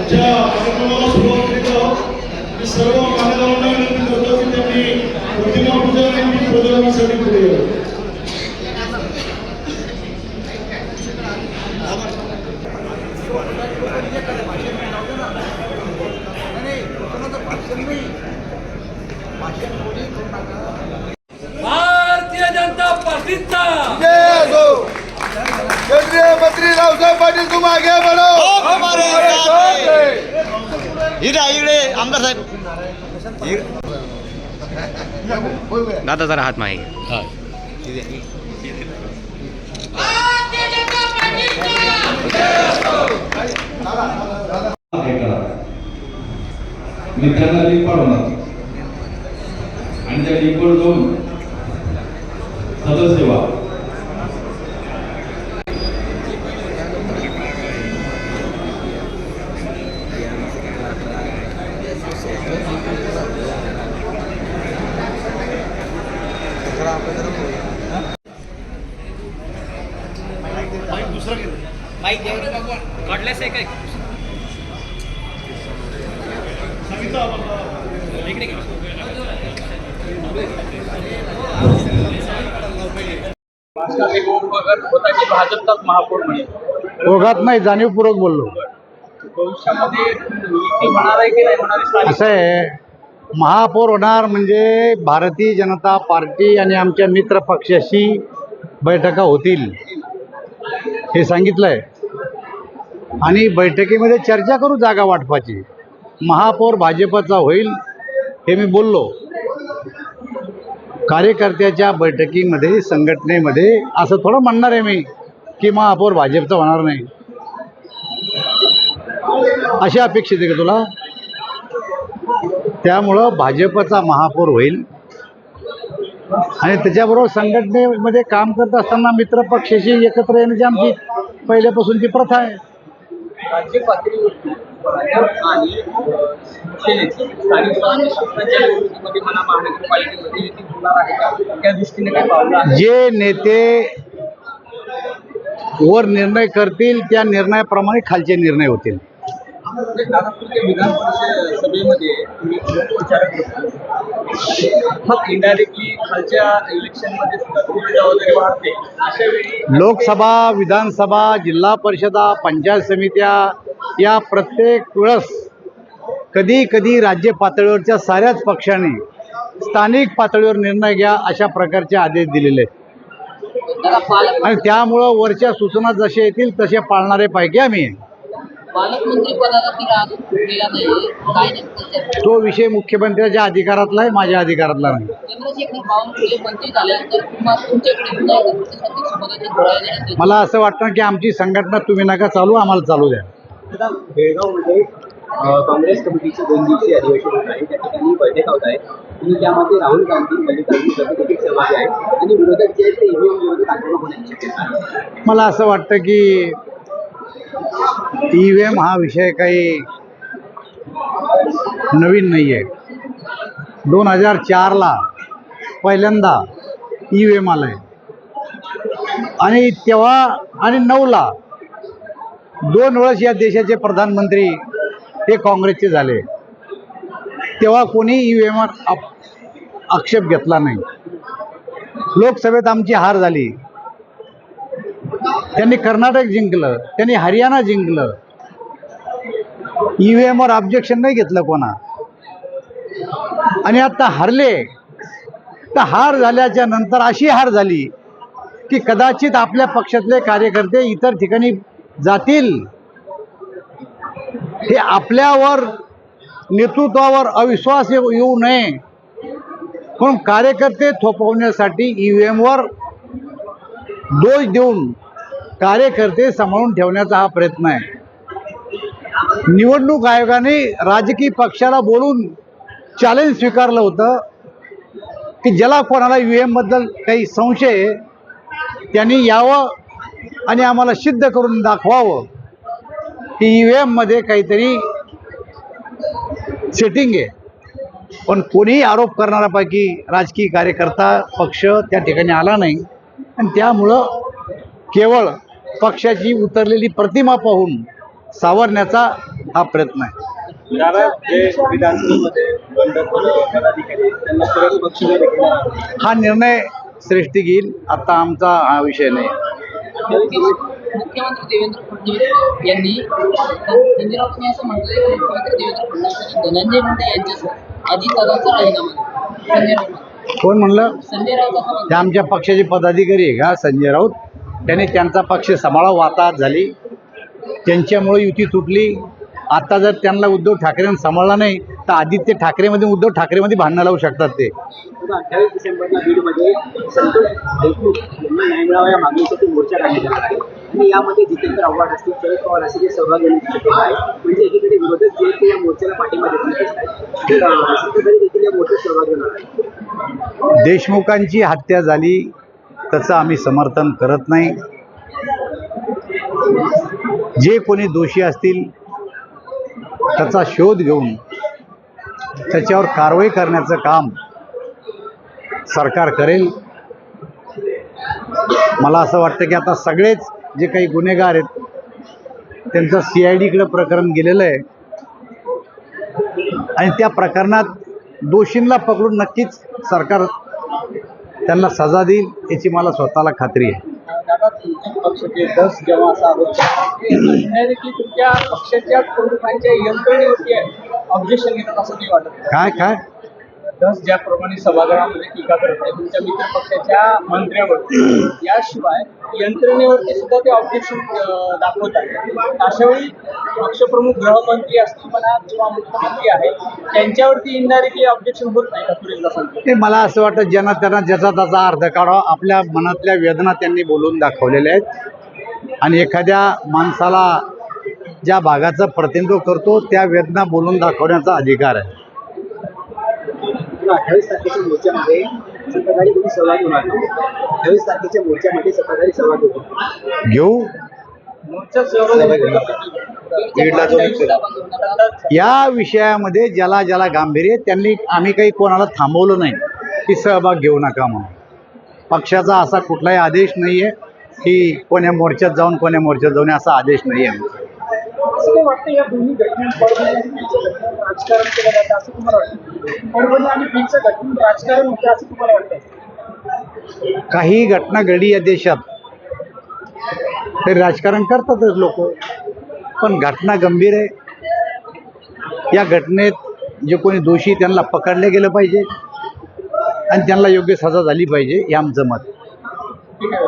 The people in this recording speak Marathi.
आजच्या कार्यक्रमाला सुरुवात करीत आहोत। मी सर्व मान्यवरांना विनंती करतो की त्यांनी प्रतिमा पूजन आणि प्रज्वलनासाठी पुढे यावं। भारतीय जनता पार्टीचा जय हो। केंद्रीय मंत्री रावसाहेब पाटील तुम आगे बढ़ो। हमारे साथ हैं। इकडे आमदार साहेब दादा जरा हात मागे मी त्यांना लिंक पाठवणार आणि त्या लिंकवर जाऊन सदस्य व्हा। काढल्यास आहे काय भाजपचाच महापौर म्हणेल ओघात नाही, जाणीवपूर्वक बोललो। भविष्यामध्ये युती होणार आहे की नाही होणार असं आहे, महापौर होणार म्हणजे भारतीय जनता पार्टी आणि आमच्या मित्र पक्षाशी बैठका होतील हे सांगितलं आहे आणि बैठकीमध्ये चर्चा करू जागा वाटपाची। महापौर भाजपचा होईल हे मी बोललो। कार्यकर्त्याच्या बैठकीमध्ये संघटनेमध्ये असं थोडं म्हणणार आहे मी की महापौर भाजपचा होणार नाही, अशी अपेक्षित आहे का तुला? त्यामुळं भाजपचा महापौर होईल आणि त्याच्याबरोबर संघटनेमध्ये काम करत असताना मित्रपक्षाशी एकत्र येण्याची आमची पहिल्यापासूनची प्रथा आहे। राज्य पातळीवरती आणि शिवसेनेची स्थानिक स्वराज्य संस्थांच्या निवडणुकीमध्ये मला महानगरपालिकेमध्ये युती होणार आहे का त्या दृष्टीने काय पावलं आहे? जे नेते वर निर्णय करतील त्या निर्णयाप्रमाणे खालचे निर्णय होतील। नागपूरच्या विधान परिषद सभेमध्ये तुम्ही विचारत होता इनडायरेक्टली खालच्या इलेक्शनमध्ये सुद्धा तुमची जबाबदारी वाढते अशा वेळी लोकसभा, विधानसभा, जिल्हा परिषदा, पंचायत समित्या या प्रत्येक वेळेस कधी कधी राज्य पातळीवरच्या साऱ्याच पक्षाने स्थानिक पातळीवर निर्णय घ्या अशा प्रकारचे आदेश दिलेले आहेत आणि त्यामुळं वरच्या सूचना जसे येतील तसे पाळणारे पैकी आम्ही। पालकमंत्री पदाचा गेला नाही काय तो विषय मुख्यमंत्र्याच्या अधिकारातला आहे, माझ्या अधिकारातला नाही। चंद्रशेखर बावनकुळे मंत्री झाल्यानंतर तुम्हाला तुमच्याकडे मला असं वाटतं की आमची संघटना तुम्ही नका चालू, आम्हाला चालू द्या। बेळगावमध्ये काँग्रेस कमिटीचे 2 दिवसीय अधिवेशन होत आहे, त्या ठिकाणी बैठका होत आहे आणि त्यामध्ये राहुल गांधी, मल्लिकार्जुन खरगे देखील सहभागी आहेत आणि विरोधक जे आहेत ते ईव्हीएम विरोधात आक्रमक होण्याची शक्यता आहे। मला असं वाटतं की EVM हा विषय काही नवीन नाही आहे। 2004ला पहिल्यांदा EVM आलं आहे आणि तेव्हा आणि 9ला 2 वेळेस या देशाचे प्रधानमंत्री हे काँग्रेसचे झाले, तेव्हा कोणी EVMवर आक्षेप घेतला नाही। लोकसभेत आमची हार झाली, त्यांनी कर्नाटक जिंकलं, त्यांनी हरियाणा जिंकलं, EVMवर ऑब्जेक्शन नाही घेतलं कोणा आणि आता हरले तर हार झाल्याच्या नंतर अशी हार झाली की कदाचित आपल्या पक्षातले कार्यकर्ते इतर ठिकाणी जातील, हे आपल्यावर नेतृत्वावर अविश्वास येऊ नये म्हणून कार्यकर्ते थोपवण्यासाठी EVMवर दोष देऊन कार्यकर्ते सांभाळून ठेवण्याचा हा प्रयत्न आहे। निवडणूक आयोगाने राजकीय पक्षाला बोलून चॅलेंज स्वीकारलं होतं की ज्याला कोणाला EVMबद्दल काही संशय त्यांनी यावं आणि आम्हाला सिद्ध करून दाखवावं की EVMमध्ये काहीतरी सेटिंग आहे। पण कोणीही आरोप करणाऱ्यापैकी राजकीय कार्यकर्ता पक्ष त्या ठिकाणी आला नाही आणि त्यामुळं केवळ पक्षाची उतरलेली प्रतिमा पाहून सावरण्याचा हा प्रयत्न आहे. दादा जे विधानसभेमध्ये बंडखोर पदाधिकारी त्यांना परत पक्ष हा निर्णय श्रेष्ठी घेईल, आता आमचा हा विषय नाही. मुख्यमंत्री देवेंद्र फडणवीस यांनी संजय राऊतांनी असं म्हटलंय की मुख्यमंत्री देवेंद्र फडणवीस आणि धनंजय मुंडे यांच्यासह अजितदादांचा राजीनामा. संजय राऊत कोण म्हणलं? संजय राऊत असं म्हणतात. ते आमच्या पक्षाचे पदाधिकारी आहे का संजय राऊत? त्याने त्यांचा पक्ष सांभाळा, वाताहत झाली, त्यांच्यामुळे युती तुटली. आता जर त्यांना उद्धव ठाकरेंनी सांभाळला नाही तर आदित्य ठाकरेमध्ये उद्धव ठाकरेमध्ये भांडणं लावू शकतात ते. 28 डिसेंबरला बीडमध्ये संतोष देशमुख यांना न्याय मिळावा या मागणीसाठी मोर्चा काढण्यात येणार आहे आणि यामध्ये जितेंद्र आव्हाड असतील, शरद पवार असे जे सहभागी होण्याची शक्यता आहे. म्हणजे एकीकडे विरोधक जे ते या मोर्चाला पाठिंबा देत दिसत आहेत, तर सत्ताधारी देखील या मोर्चात सहभागी होणार आहे. देशमुखांची हत्या झाली त्याचं आम्ही समर्थन करत नाही. जे कोणी दोषी असतील त्याचा शोध घेऊन त्याच्यावर कारवाई करण्याचं काम सरकार करेल. मला असं वाटतं की आता सगळेच जे काही गुन्हेगार आहेत त्यांचं CID प्रकरण गेलेलं आहे आणि त्या प्रकरणात दोषींना पकडून नक्कीच सरकार त्यांना सजा देईल याची मला स्वतःला खात्री आहे. दादा तुमच्या पक्षाचे 10 जेव्हा असा आरोप की तुमच्या पक्षाच्या प्रमुखांच्या यंत्रणेवरती ऑब्जेक्शन घेतात असं नाही वाटत? काय 10 ज्याप्रमाणे सभागृहामध्ये टीका करत आहे तुमच्या मित्र पक्षाच्या मंत्र्यावरती, याशिवाय यंत्रणेवरती सुद्धा ते ऑब्जेक्शन दाखवत आहेत. अशावेळी पक्षप्रमुख गृहमंत्री असतील म्हणा किंवा मुख्यमंत्री आहेत त्यांच्यावरती इनडायरेक्टली ऑब्जेक्शन होत नाही का सुरेश दसांचं? ते मला असं वाटतं ज्यांना त्यांना ज्याचा त्याचा अर्थ काढावा. आपल्या मनातल्या वेदना त्यांनी बोलून दाखवलेल्या आहेत आणि एखाद्या माणसाला ज्या भागाचं प्रतिनिधित्व करतो त्या वेदना बोलून दाखवण्याचा अधिकार आहे. 28 तारखेच्या मोर्चामध्ये सत्ताधारी कोणी सहभागी होणार नाही. 28 तारखेच्या मोर्चामध्ये सत्ताधारी सहभागी होतो. घेऊ मोर्चा सहभागी या विषयामध्ये ज्याला ज्याला गांभीर्य आहे त्यांनी, आम्ही काही कोणाला थांबवलं नाही की सहभाग घेऊ नका म्हणून. पक्षाचा असा कुठलाही आदेश नाही आहे की कोण्या मोर्चात जाऊन कोण्या मोर्चात जाऊन असा आदेश नाही आहे. असं काय वाटतं या दोन्ही राजकारण केलं जातं असं तुम्हाला वाटतं? परभणी आणि बीडचं घटनेत राजकारण होतं असं तुम्हाला वाटतं? काही घटना घडली या देशात ते राजकारण करतातच लोक, पण घटना गंभीर आहे. या घटनेत जे कोणी दोषी त्यांना पकडले गेलं पाहिजे आणि त्यांना योग्य सजा झाली पाहिजे हे आमचं मत. ठीक आहे.